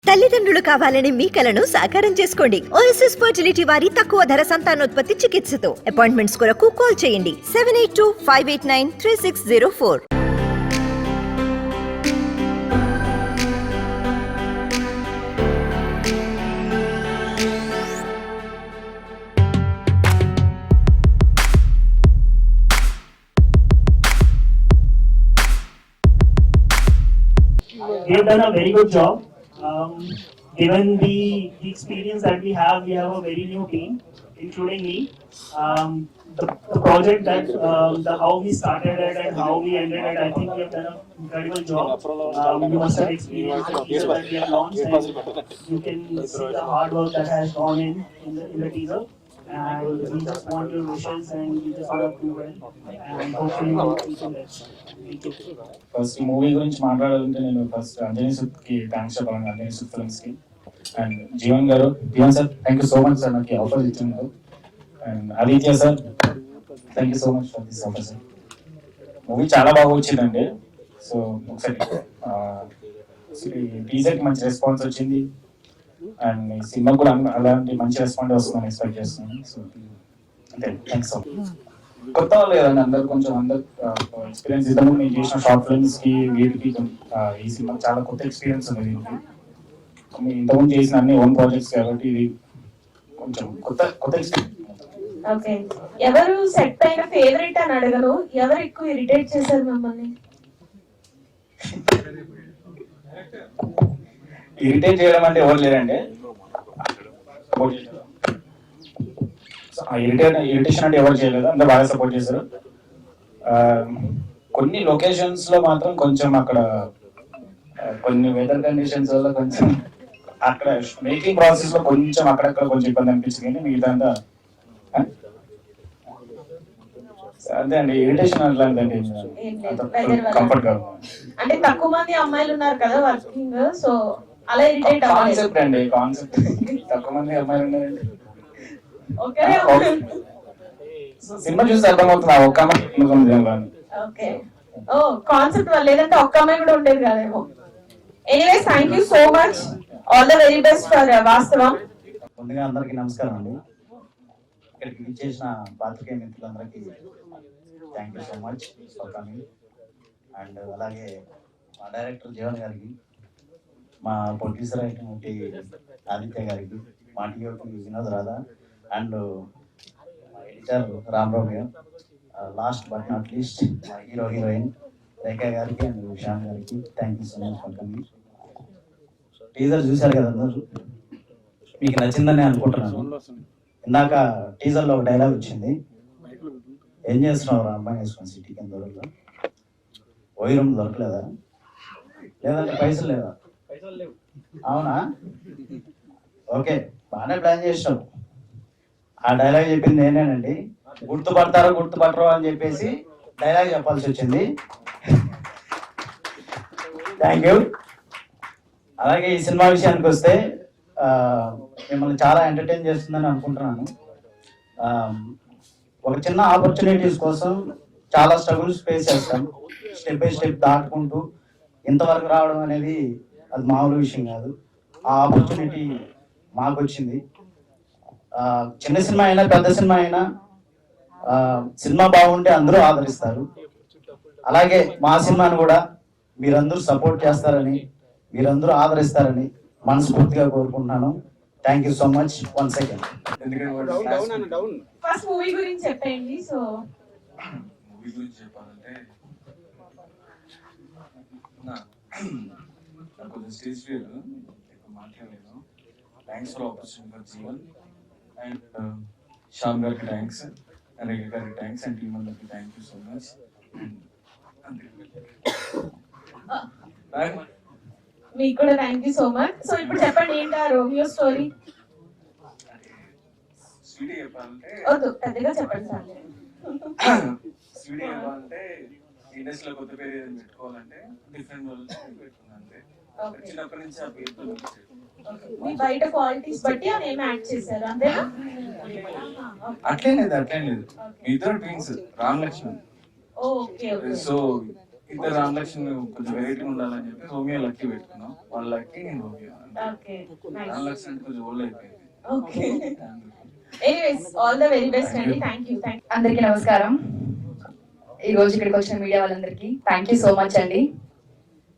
తల్లిదండ్రులు కావాలని మీ కలను సాకారం చేసుకోండి. ఓఎస్ఎస్ ఫర్టిలిటీ వారి తక్కువ ధర సంతానోత్పత్తి చికిత్సతో అపాయింట్మెంట్స్ కొరకు కాల్ చేయండి 7825893604. We have done a very good job. Given the experience that we have a very new team, including me. The project that how we started it and how we ended it, I think we have done an incredible job. You must have experienced the teaser that we have launched, and you can see the hard work that has gone in the teaser. And we just want your wishes, and we just want to do well, and hopefully we can best. First ఈ movie గురించి మాట్లాడాలంటే నేను first Anjani సుత్కి thanks చెప్పాలని, Anjani సుత్ ఫిల్మ్స్కి and Jeevan గారు. Jeevan sir thank you so much sir నాకు offer ఇచ్చినందుకు. And Aditya sir thank you so much for this offer sir. Movie చాలా బాగా వచ్చిందండి. సో ఒకసారి టీజర్కి మంచి రెస్పాన్స్ వచ్చింది అండ్ ఈ సినిమా కూడా అలాంటి మంచి రెస్పాన్స్ వస్తుందని ఎక్స్పెక్ట్ చేస్తున్నాను. సో అంతే, థ్యాంక్స్ సో మచ్. కొత్త వాళ్ళు కదండి అందరు, కొంచెం అందరు ఎక్స్పీరియన్స్ ఇద్దాము. నేను చేసిన షార్ట్ ఫిల్మ్స్ కి వీటికి ఈ సినిమా చాలా కొత్త ఎక్స్పీరియన్స్ ఉంది. దీనికి ఇంతకుముందు చేసిన అన్ని ఓన్ ప్రాజెక్ట్స్ కాబట్టి ఇది కొంచెం కొత్త ఎక్స్పీరియన్స్. ఓకే, ఎవరు సెట్ పైన ఫేవరెట్ అని అడగను, ఎవరు ఎక్కువ ఇరిటేట్ చేశారు మిమ్మల్ని? ఇరిటేట్ చేయడం అంటే ఎవరు లేరండి. ఇరిటేషన్ అంటే ఎవరు చేయలేదు, అందరూ బాగా సపోర్ట్ చేశారు. కొన్ని లొకేషన్స్ లో మాత్రం కొంచెం అక్కడ కొన్ని వెదర్ కండిషన్స్ వల్ల కొంచెం అక్కడ మేకింగ్ ప్రాసెస్ లో కొంచెం అక్కడక్కడ కొంచెం ఇబ్బంది అనిపించింది. కానీ మిగతా అంతే అండి. ఇరిటేషన్ అట్లాంటిదండి, కంఫర్ట్ గా. అంటే తక్కువ మంది అమ్మాయిలు ఉన్నారు కదా వర్కింగ్, సో అలా ఇరిటేట్ కాన్సెప్ట్ అండి, కాన్సెప్ట్. తక్కువ మంది అమ్మాయిలు ఉన్నారండి. సినిమా చూసి అర్థమవుతుంది ఆ ఒక్క అమ్మాయి. ఓకే, ఓ కాన్సెప్ట్ వల్ల, లేదంటే ఒక్క అమ్మాయి కూడా ఉండేది కదేమో. Anyways thank you so much, all the very best for Vaasthavam. ముందుగా అందరికీ నమస్కారం అండి. ఇక్కడికి విచ్చేసిన పాత్రికేయ మిత్రులందరికీ thank you so much for coming. And అలాగే మా డైరెక్టర్ జీవన్ గారికి, మా ప్రొడ్యూసర్ అయినటువంటి ఆదిత్య గారికి, మా టీఓకి వినోద్ రాధా, అండ్ మా ఎడిటర్ రామరావు గారు, లాస్ట్ బట్ నాట్ లీస్ట్ మా హీరోయిన్ రేఖ గారికి అండ్ శ్యామ్ గారికి thank you so much for coming. Teaser చూశారు కదా అందరూ, మీకు నచ్చిందని అనుకుంటున్నాను. ఇందాక టీజర్లో ఒక డైలాగ్ వచ్చింది, ఏం చేస్తున్నావు అమ్మాయి వేసుకొని సిటీ కింద దొరకదా, ఓయిరం దొరకలేదా, లేదంటే పైసలు లేదా? అవునా, ఓకే బాగానే ప్లాన్ చేసినావు. ఆ డైలాగ్ చెప్పింది నేనేనండి. గుర్తుపడతారో గుర్తుపట్టరో అని చెప్పేసి డైలాగ్ చెప్పాల్సి వచ్చింది. Thank you. అలాగే ఈ సినిమా విషయానికి వస్తే మిమ్మల్ని చాలా ఎంటర్టైన్ చేస్తుందని అనుకుంటున్నాను. ఒక చిన్న ఆపర్చునిటీస్ కోసం చాలా స్ట్రగుల్స్ ఫేస్ చేస్తాం. స్టెప్ బై స్టెప్ దాటుకుంటూ ఇంతవరకు రావడం అనేది అది మామూలు విషయం కాదు. ఆ ఆపర్చునిటీ మాకు వచ్చింది. చిన్న సినిమా అయినా పెద్ద సినిమా అయినా సినిమా బాగుంటే అందరూ ఆదరిస్తారు. అలాగే మా సినిమాను కూడా మీరందరూ సపోర్ట్ చేస్తారని, మీరందరూ ఆదరిస్తారని మనస్ఫూర్తిగా కోరుకుంటున్నాను. Thank you so much once again. First movie గురించి చెప్పండి. సో మూవీ గురించి చెప్పాలంటే నాకు కొంచెం స్టేజ్ ఫియర్, ఎక్కువ మాట్లాడలేదు. Thanks for opportunity for Jeevan and Shyam గారికి థ్యాంక్స్, రేఖ గారికి థ్యాంక్స్ అండ్ టీమ్ అందరికి థ్యాంక్ యూ సో మచ్. మీకు కూడా thank you so much. So ఇప్పుడు చెప్పండి, ఏంటా రోమియో స్టోరీ? స్వీటీ చెప్పాలంటే పెద్దగా చెప్పండి సార్. స్వీటీ చెప్పాలంటే ఇండస్ట్రీలో కొత్త పేరు ఏదైనా పెట్టుకోవాలంటే డిఫరెంట్ రోల్స్ పెట్టుకున్నాను. అంతే, చిన్నప్పటి నుంచి ఆ పేరుతో మీ బయట క్వాలిటీస్ బట్టి ఆ నేమ్ యాడ్ చేశారు అంతేనా? అట్లేం లేదు. ఇద్దరు twins Ram Lakshman. Okay, so ఇద్దరు రామ్ లక్ష్మణ్ కొంచెం వెరైటీ ఉండాలని చెప్పి రోమియో లక్కీ పెట్టుకున్నాం. వాళ్ళ లక్కీ నేను రోమియో. ఓకే నాలుగు లక్షలు అంటే కొంచెం ఓల్డ్ అయిపోయింది. Okay anyways all the very best అండి. Thank you. అందరికీ నమస్కారం. ఈ రోజు ఇక్కడికి వచ్చిన మీడియా వాళ్ళందరికీ థ్యాంక్ యూ సో మచ్ అండి.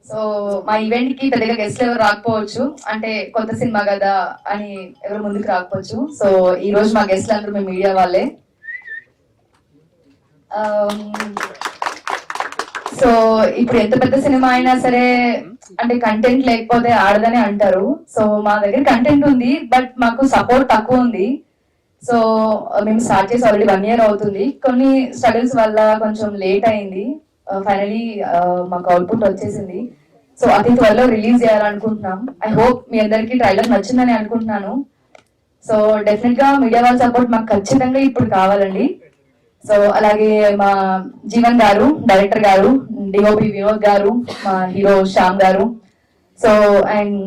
సో మా ఈవెంట్ కి పెద్దగా గెస్ట్లు ఎవరు రాకపోవచ్చు, అంటే కొత్త సినిమా కదా అని ఎవరు ముందుకు రాకపోవచ్చు. సో ఈ రోజు మా గెస్ట్లు అందరూ మేము మీడియా వాళ్ళే. సో ఇప్పుడు ఎంత పెద్ద సినిమా అయినా సరే అంటే కంటెంట్ లేకపోతే ఆడదని అంటారు. సో మా దగ్గర కంటెంట్ ఉంది, బట్ మాకు సపోర్ట్ తక్కువ ఉంది. సో మేము స్టార్ట్ చేసి ఆల్రెడీ 1 year అవుతుంది. కొన్ని స్ట్రగుల్స్ వల్ల కొంచెం లేట్ అయింది. ఫైనలీ మాకు అవుట్పుట్ వచ్చేసింది. సో అతి త్వరలో రిలీజ్ చేయాలనుకుంటున్నాం. ఐ హోప్ మీ అందరికీ ట్రైలర్ నచ్చిందని అనుకుంటున్నాను. సో డెఫినెట్ గా మీడియా వాళ్ళ సపోర్ట్ మాకు ఖచ్చితంగా ఇప్పుడు కావాలండి. సో అలాగే మా జీవన్ గారు, డైరెక్టర్ గారు, డిఓపి వినోద్ గారు, మా హీరో శ్యామ్ గారు, సో అండ్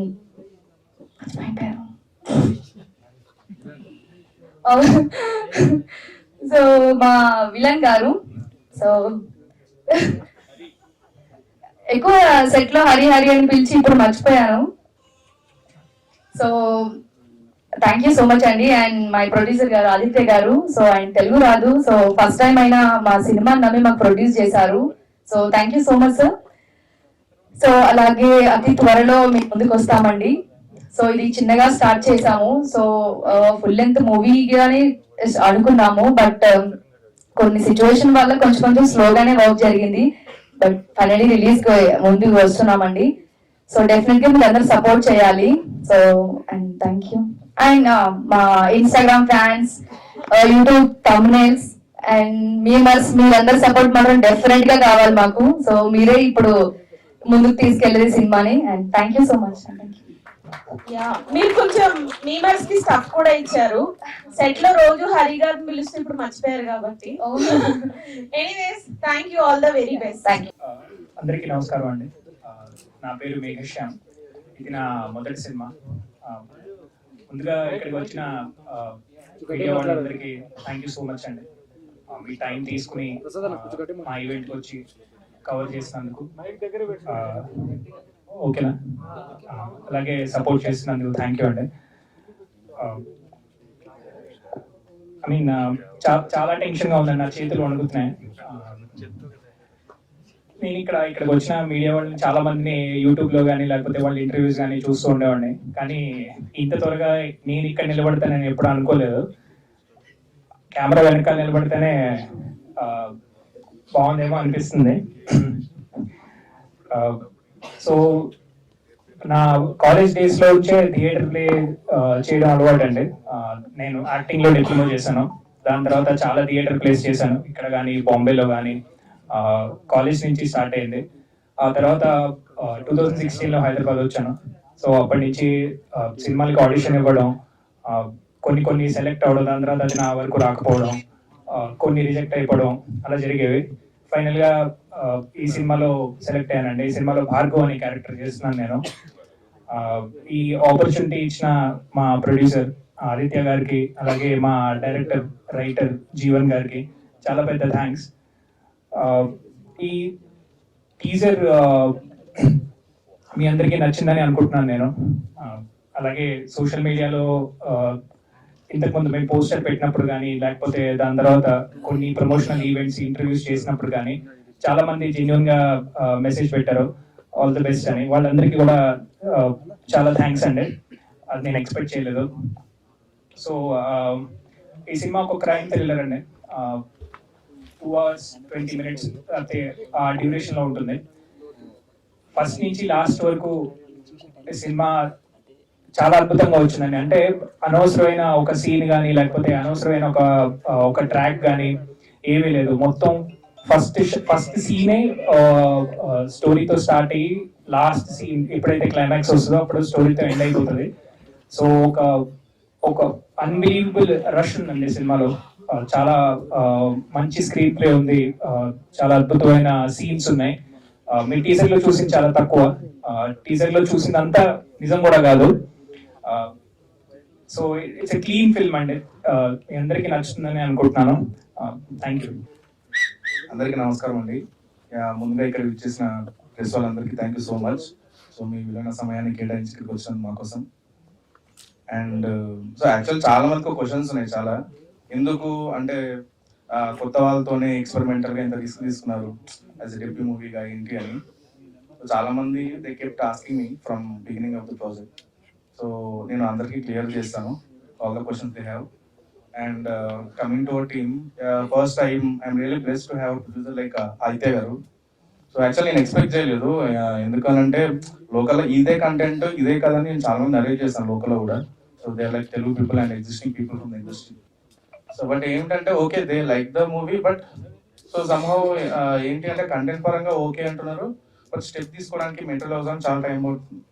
సో మా విలన్ గారు, సో ఎక్కువ సెట్ లో హరి హరి అని పిలిచి ఇప్పుడు మర్చిపోయాను. So thank you so much అండి. అండ్ మై ప్రొడ్యూసర్ గారు ఆదిత్య గారు, సో ఆయన తెలుగు రాదు, సో ఫస్ట్ టైం అయినా మా సినిమా నమ్మి మాకు ప్రొడ్యూస్ చేశారు. So thank you so much sir. So అలాగే అతి త్వరలో మీకు ముందుకు వస్తామండి. సో ఇది చిన్నగా స్టార్ట్ చేసాము. సో ఫుల్ లెంత్ మూవీగానే అనుకున్నాము, బట్ కొన్ని సిచ్యువేషన్ వల్ల కొంచెం స్లోగానే వర్క్ జరిగింది. బట్ ఫైనలీ రిలీజ్ ముందుకు వస్తున్నామండి. సో డెఫినెట్ గా మీరు అందరూ సపోర్ట్ చేయాలి. So and thank you. And మా Instagram fans, YouTube thumbnails and memers, మీరందరూ సపోర్ట్ మాత్రం డెఫినెట్ గా కావాలి మాకు. సో మీరే ఇప్పుడు ముందుకు తీసుకెళ్ళేది సినిమాని. And thank you so much. Yeah మీరు కొంచెం మీమర్స్ కి స్టఫ్ కూడా ఇచ్చారు. సెట్ లో రోజు హరి గారిని పిలుస్తే ఇప్పుడు మర్చిపోయారు కాబట్టి. Anyways thank you, all the very best. Thank you. అందరికీ నమస్కారం అండి. నా పేరు మేఘశ్యామ్. ఇది నా మొదటి సినిమా. ముందుగా ఇక్కడికి వచ్చిన మీడియా వాళ్ళందరికీ థ్యాంక్ యూ సో మచ్ అండి. మీ టైం తీసుకుని మా ఈవెంట్కి వచ్చి కవర్ చేసినందుకు, ఓకేనా, అలాగే సపోర్ట్ చేసినందుకు థ్యాంక్ యూ అండి. ఐ మీన్ చాలా టెన్షన్గా ఉందండి, నా చేతులు వణుకుతున్నాయి. నేను ఇక్కడికి వచ్చిన మీడియా వాళ్ళని చాలా మందిని యూట్యూబ్లో కానీ లేకపోతే వాళ్ళ ఇంటర్వ్యూస్ కానీ చూస్తూ ఉండేవాడిని, కానీ ఇంత త్వరగా నేను ఇక్కడ నిలబడతానని ఎప్పుడు అనుకోలేదు. కెమెరా వెనకాల నిలబడితేనే బాగుందేమో అనిపిస్తుంది. సో నా కాలేజ్ డేస్ లో వచ్చే థియేటర్ ప్లే చేయడం అలవాటు అండి. నేను యాక్టింగ్ లో డిప్లొమా చేశాను. దాని తర్వాత చాలా థియేటర్ ప్లేస్ చేశాను, ఇక్కడ కానీ బాంబేలో కానీ. కాలేజ్ నుంచి స్టార్ట్ అయింది. ఆ తర్వాత 2016లో హైదరాబాద్ వచ్చాను. సో అప్పటి నుంచి సినిమాలకి ఆడిషన్ ఇవ్వడం, కొన్ని సెలెక్ట్ అవ్వడం, దాని తర్వాత అది నా వరకు రాకపోవడం, కొన్ని రిజెక్ట్ అయిపోవడం, అలా జరిగేవి. ఫైనల్ గా ఈ సినిమాలో సెలెక్ట్ అయ్యానండి. ఈ సినిమాలో భార్గవ్ అనే క్యారెక్టర్ చేస్తున్నాను నేను. ఈ ఆపర్చునిటీ ఇచ్చిన మా ప్రొడ్యూసర్ ఆదిత్య గారికి, అలాగే మా డైరెక్టర్ రైటర్ జీవన్ గారికి చాలా పెద్ద థ్యాంక్స్. ఈ టీజర్ మీ అందరికీ నచ్చిందని అనుకుంటున్నాను నేను. అలాగే సోషల్ మీడియాలో ఇంతకుముందు మేము పోస్టర్ పెట్టినప్పుడు కానీ, లేకపోతే దాని తర్వాత కొన్ని ప్రమోషనల్ ఈవెంట్స్, ఇంటర్వ్యూస్ చేసినప్పుడు కానీ చాలా మంది జెన్యున్ గా మెసేజ్ పెట్టారు, ఆల్ ది బెస్ట్ అని. వాళ్ళందరికీ కూడా చాలా థ్యాంక్స్ అండి. అది నేను ఎక్స్పెక్ట్ చేయలేదు. సో ఈ సినిమా ఒక క్రైమ్ థ్రిల్లర్ అండి. 2 hours 20 minutes అయితే ఆ డ్యూరేషన్ లో ఉంటుంది. ఫస్ట్ నుంచి లాస్ట్ వరకు సినిమా చాలా అద్భుతంగా వచ్చిందండి. అంటే అనవసరమైన ఒక సీన్ కానీ, లేకపోతే అనవసరమైన ఒక ట్రాక్ కానీ ఏమీ లేదు. మొత్తం ఫస్ట్ సీనే స్టోరీతో స్టార్ట్ అయ్యి లాస్ట్ సీన్ ఎప్పుడైతే క్లైమాక్స్ వస్తుందో అప్పుడు స్టోరీతో ఎండ్ అయిపోతుంది. సో ఒక అన్బిలీవబుల్ రష్ ఉందండి సినిమాలో. చాలా మంచి స్క్రీన్ ప్లే ఉంది, చాలా అద్భుతమైన సీన్స్ ఉన్నాయి. మీ టీజర్ లో చూసింది చాలా తక్కువ, టీజర్ లో చూసిందంతా నిజం కూడా కాదు. So it's a clean film అండి. మీ అందరికీ నచ్చుతుందని అనుకుంటున్నాను. Thank you. అందరికీ నమస్కారం అండి. ముందుగా ఇక్కడ విచ్చేసిన ప్రెస్ వాళ్ళందరికీ thank you so much. So మీ విలువైన సమయాన్ని కేటాయించి ఇక్కడికి వచ్చాను మా కోసం. అండ్ సో యాక్చువల్ చాలా మందికి క్వశ్చన్స్ ఉన్నాయి చాలా. ఎందుకు అంటే కొత్త వాళ్ళతోనే ఎక్స్పెరిమెంటల్గా ఇంత రిస్క్ తీసుకున్నారు యాజ్ ఎ డెబ్యూ మూవీగా ఏంటి అని. సో చాలా మంది they kept asking me from beginning of the project. So నేను అందరికీ క్లియర్ చేస్తాను all the questions they have. And coming to our team, first I'm really blessed to have producer like Aditya garu. So actual నేను expect చేయలేదు, ఎందుకనంటే లోకల్లో ఇదే content ఇదే కదని నేను చాలా మంది అరేంజ్ చేశాను లోకల్లో కూడా. So they like Telugu people and existing people from the industry. So but ఏంటంటే okay they like the movie, but so somehow ఏంటి అంటే కంటెంట్ పరంగా ఓకే అంటున్నారు, బట్ స్టెప్ తీసుకోవడానికి మెంటల్ అవసరం చాలా టైం పడుతుంది.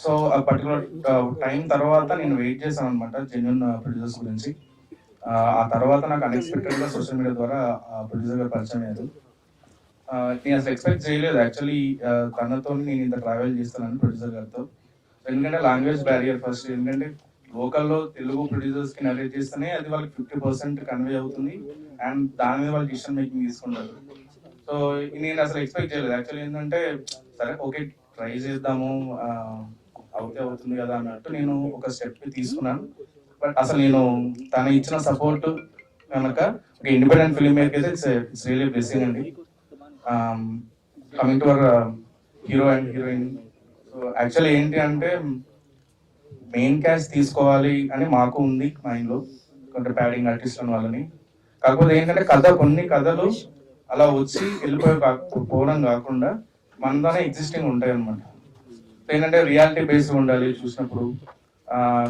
సో ఆ పర్టికులర్ టైం తర్వాత నేను వెయిట్ చేశాను అనమాట జెన్యున్ ప్రొడ్యూసర్స్ గురించి. ఆ తర్వాత నాకు అన్ఎక్స్పెక్టెడ్గా సోషల్ మీడియా ద్వారా ప్రొడ్యూసర్ గారు పరిచయం అయ్యారు. నేను అసలు ఎక్స్పెక్ట్ చేయలేదు యాక్చువల్లీ తనతో నేను ఇంత ట్రావెల్ చేస్తానని ప్రొడ్యూసర్ గారితో. ఎందుకంటే లాంగ్వేజ్ బ్యారియర్ ఫస్ట్, ఎందుకంటే లోకల్లో తెలుగు ప్రొడ్యూసర్స్కి నరేట్ చేస్తేనే అది వాళ్ళకి 50% కన్వే అవుతుంది అండ్ దాని మీద వాళ్ళు డిసిషన్ మేకింగ్ తీసుకుంటారు. సో నేను అసలు ఎక్స్పెక్ట్ చేయలేదు యాక్చువల్లీ. ఏంటంటే సరే ఓకే ట్రై చేద్దాము, అవుతుంది కదా అన్నట్టు నేను ఒక స్టెప్ తీసుకున్నాను. బట్ అసలు నేను తను ఇచ్చిన సపోర్ట్ కనుక ఒక ఇండిపెండెంట్ ఫిల్మ్ మేకర్ అయితే ఇట్స్ రియలీ బ్లెస్సింగ్ అండి. Coming to our hero and heroine, so actually ఏంటి అంటే మెయిన్ క్యాస్ట్ తీసుకోవాలి అని మాకు ఉంది మైండ్లో, కొంచెం ప్యాడింగ్ ఆర్టిస్ట్ వాళ్ళని. కాకపోతే ఏంటంటే కొన్ని కథలు అలా వచ్చి పోవడం కాకుండా మనతోనే ఎగ్జిస్టింగ్ ఉంటాయి అనమాట. ఏంటంటే రియాలిటీ బేస్డ్ ఉండాలి చూసినప్పుడు,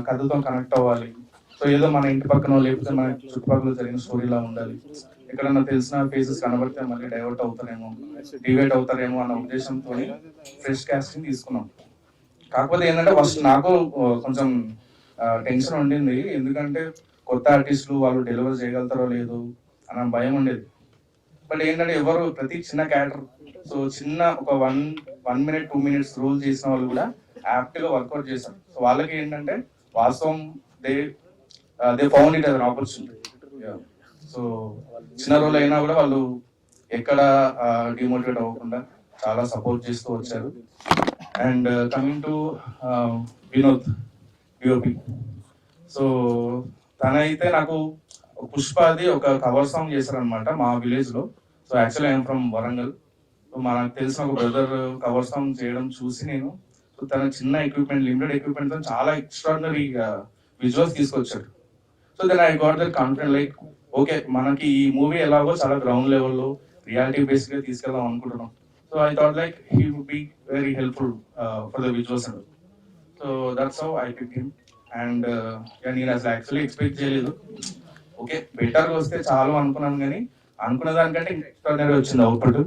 కథతో కనెక్ట్ అవ్వాలి. సో ఏదో మన ఇంటి పక్కన లేకపోతే మన చుట్టుపక్కల జరిగిన స్టోరీలా ఉండాలి. ఎక్కడన్నా తెలిసిన ఫేసెస్ కనబడితే మళ్ళీ డైవర్ట్ అవుతారేమో, డివైడ్ అవుతారేమో అన్న ఉద్దేశంతో ఫ్రెష్ కాస్టింగ్ తీసుకున్నాం. కాకపోతే ఏంటంటే ఫస్ట్ నాకు కొంచెం టెన్షన్ ఉండింది, ఎందుకంటే కొత్త ఆర్టిస్టులు వాళ్ళు డెలివర్ చేయగలుగుతారో లేదు అన్న భయం ఉండేది. బట్ ఏంటంటే ఎవరు ప్రతి చిన్న క్యారెక్టర్, సో చిన్న ఒక 1 minute 2 minutes రూల్ చేసిన వాళ్ళు కూడా యాప్ట్గా వర్కౌట్ చేశారు. సో వాళ్ళకి ఏంటంటే వాస్తవం they found it as an opportunity. So చిన్న రోల్ అయినా కూడా వాళ్ళు ఎక్కడ డిమోటివేట్ అవ్వకుండా చాలా సపోర్ట్ చేస్తూ వచ్చారు. And coming to Vinod DOP, so తనైతే నాకు పుష్పది ఒక కవర్ సాంగ్ చేశారనమాట మా విలేజ్ లో. So actually I'm from Warangal. So మనకు తెలిసిన ఒక బ్రదర్ కవర్ సాంగ్ చేయడం చూసి నేను, సో తన చిన్న ఎక్విప్మెంట్, లిమిటెడ్ ఎక్విప్మెంట్ తో చాలా ఎక్స్ట్రాడినరీ విజువల్స్ తీసుకొచ్చాడు. So then I got that confident like okay మనకి ఈ మూవీ ఎలాగో చాలా గ్రౌండ్ లెవెల్లో రియాలిటీ బేస్డ్ గా తీసుకెళ్దాం అనుకుంటున్నాం. So I thought like he would be very helpful for the visuals and so that's how I pick him. అండ్ నేను అసలు యాక్చువల్లీ ఎక్స్పెక్ట్ చేయలేదు, ఓకే బెటర్ వస్తే చాలు అనుకున్నాను, కానీ అనుకున్న దానికంటే ఎక్స్ట్రాడినరీ వచ్చింది అవుట్పుట్.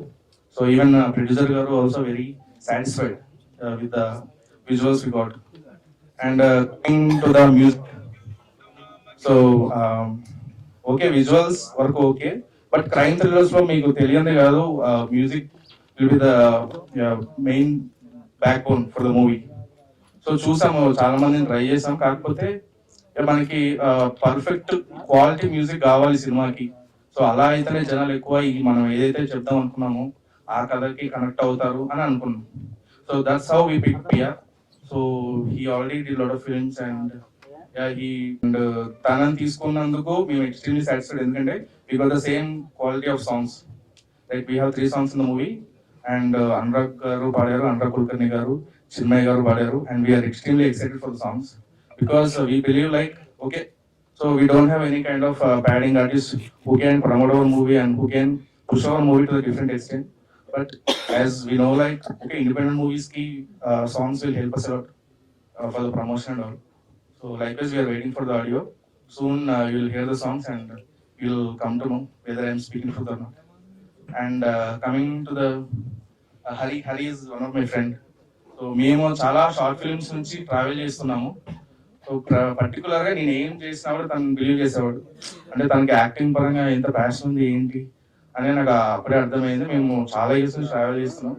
సో ఈవెన్ ప్రొడ్యూసర్ గారు also very satisfied with the visuals we got. And coming to the music, so okay visuals వరకు ఓకే, బట్ క్రైమ్ థ్రిల్లర్స్ లో మీకు తెలియదు కాదు, music will be the main back bone for the movie. So చూసాము, చాలా మందిని try చేసాం, కాకపోతే మనకి పర్ఫెక్ట్ క్వాలిటీ మ్యూజిక్ కావాలి సినిమాకి. సో అలా అయితేనే జనాలు ఎక్కువ మనం ఏదైతే చెప్దాం అనుకున్నామో ఆ కథకి కనెక్ట్ అవుతారు అని అనుకున్నాం. So that's how we pick PR. So he already did lot of films and తనని తీసుకున్నందుకు మేము ఎక్స్ట్రీమ్లీ సాటిస్ఫైడ్, ఎందుకంటే we got the same quality of songs. Like we have 3 songs in the movie and Anurag గారు పాడారు, అనురాగ్ కుల్కర్ణి గారు, చిన్మయ్ గారు పాడారు. And we are extremely excited for the songs because we believe like okay, so we don't have any kind of padding artists who can promote our movie and who can push our movie to a different extent. But as we know, like okay, independent movies ki songs will help us a lot for the promotion and all. So likewise we are waiting for the audio. Soon you will hear the songs and you will come to know whether I am speaking truth or not. And coming to the Hari is one of my friend. So మేము చాలా short films నుంచి travel చేస్తున్నాము. So particular గా నేను ఏం చేసినా కూడా తను బిలీవ్ చేసేవాడు, అంటే తనకి యాక్టింగ్ పరంగా ఎంత ప్యాషన్ ఉంది ఏంటి అని నాకు అప్పుడే అర్థమైంది. మేము చాలా ఇయర్స్ నుంచి ట్రావెల్ చేస్తున్నాం.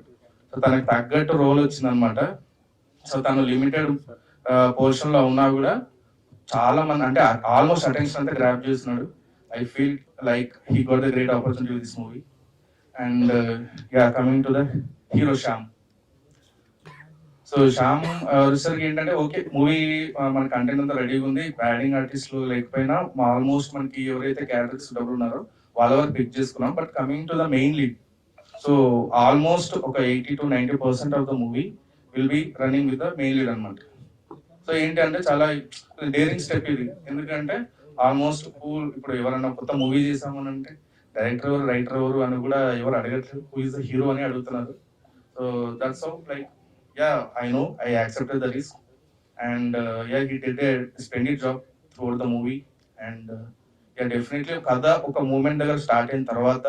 సో తనకి తగ్గట్టు రోల్ వచ్చింది అనమాట. సో తను లిమిటెడ్ పోర్షన్ లో ఉన్నా కూడా చాలా మంది అంటే ఆల్మోస్ట్ అటెన్షన్ అంతా గ్రాప్ చేస్తున్నాడు. I feel like he got the great opportunity with this movie. And yeah coming to the hero Shyam. So Shyam రిసర్కి ఏంటంటే ఓకే మూవీ మన కంటెంట్ అంతా రెడీగా ఉంది, బ్యాడింగ్ ఆర్టిస్టులు లేకపోయినా ఆల్మోస్ట్ మనకి ఎవరైతే క్యారెక్టర్స్ డబ్బులు ఉన్నారో వాళ్ళ వరకు పిక్ చేసుకున్నాం. But coming to the main lead, so almost ఒక 80 to 90% of the movie will be running with the main lead అనమాట. సో ఏంటంటే చాలా డేరింగ్ స్టెప్ ఇది. ఎందుకంటే ఆల్మోస్ట్ ఇప్పుడు ఎవరైనా కొత్త మూవీ చేసామని అంటే డైరెక్టర్ ఎవరు, రైటర్ ఎవరు అని కూడా ఎవరు అడగట్లేదు, హూ ఇస్ ద హీరో అని అడుగుతున్నారు. So that's how like I know I accepted the risk, and he did a splendid job throughout the movie. And definitely కథ ఒక మూమెంట్ దగ్గర స్టార్ట్ అయిన తర్వాత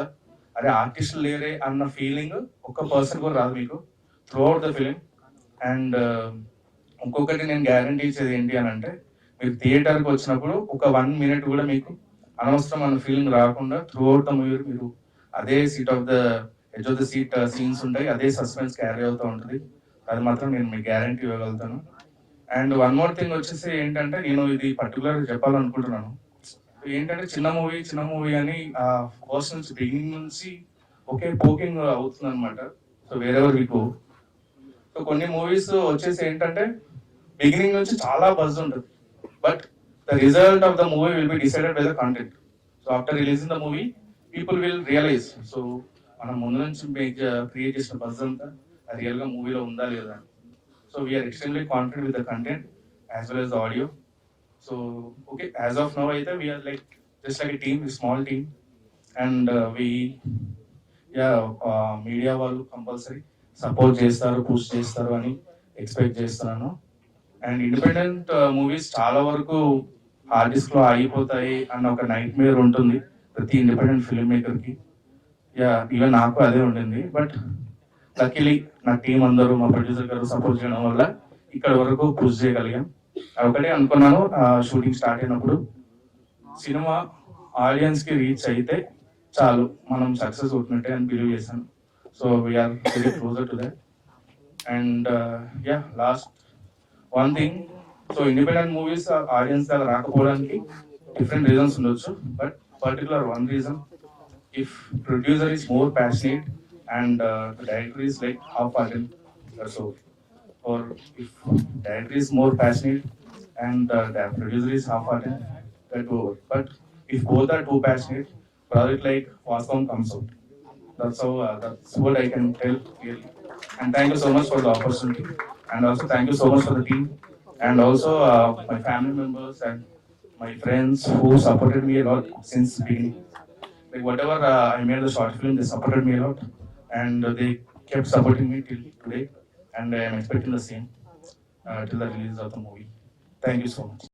అరే ఆర్టిస్ట్ లేరే అన్న ఫీలింగ్ ఒక్క పర్సన్ కూడా రాదు మీకు త్రూఅవుట్ ద ఫిలిం. అండ్ ఇంకొకటి నేను గ్యారంటీ ఇచ్చేది ఏంటి అని అంటే, మీరు థియేటర్కి వచ్చినప్పుడు ఒక 1 minute కూడా మీకు అనవసరం అన్న ఫీలింగ్ రాకుండా త్రూఅవుట్ ద మూవీ మీరు అదే seat of the edge of the seat scenes ఉంటాయి, అదే సస్పెన్స్ క్యారీ అవుతూ ఉంటుంది. అది మాత్రం నేను మీకు గ్యారంటీ ఇవ్వగలుగుతాను. అండ్ వన్ మోర్ థింగ్ వచ్చేసి ఏంటంటే, నేను ఇది పర్టికులర్ చెప్పాలనుకుంటున్నాను. ఏంటంటే చిన్న మూవీ అని ఫస్ట్ నుంచి బిగినింగ్ నుంచి ఒకే పోకింగ్ అవుతుంది అనమాట. So wherever we go. So కొన్ని మూవీస్ వచ్చేసి ఏంటంటే బిగినింగ్ నుంచి చాలా బజ్ ఉంటుంది, but the result of the movie will be decided by the content. So after releasing the movie people will realise, so మనం ముందు నుంచి క్రియేట్ చేసిన బజ్ అంతా రియల్ గా మూవీలో ఉందా లేదా. So we're extremely confident with the content as well as the audio. So okay, as of now అయితే we are like just like a team, a small team, and media వాళ్ళు compulsory support చేస్తారు, push చేస్తారు అని expect చేస్తున్నాను. And independent movies చాలా వరకు hard disk లో ఆగిపోతాయి అన్న ఒక నైట్ మేర్ ఉంటుంది ప్రతి ఇండిపెండెంట్ ఫిల్మ్ మేకర్ కి. ఈవెన్ నాకు అదే ఉండింది. బట్ లక్కీలీ నా టీం అందరూ, మా ప్రొడ్యూసర్ గారు సపోర్ట్ చేయడం వల్ల ఇక్కడ వరకు పుష్ చేయగలిగాం. ఒకటే అనుకున్నాను షూటింగ్ స్టార్ట్ అయినప్పుడు, సినిమా ఆడియన్స్ కి రీచ్ అయితే చాలు మనం సక్సెస్ అవుతున్నట్టే అని బిలీవ్ చేశాను. So we're very closer to that. And last one thing, so independent movies audiences దగ్గర రాకపోవడానికి డిఫరెంట్ రీజన్స్ ఉండొచ్చు, but particular one reason, if producer is more passionate and the director is like half-hearted or so, or if director is more passionate and the producer is half-hearted, that go over. But if both are too passionate, project like Vascom comes out. That's what I can tell clearly. And thank you so much for the opportunity, and also thank you so much for the team, and also my family members and my friends who supported me a lot since beginning. Like whatever I made the short film, they supported me a lot, and they kept supporting me till today, and I am expecting the same till the release of the movie. Thank you so much.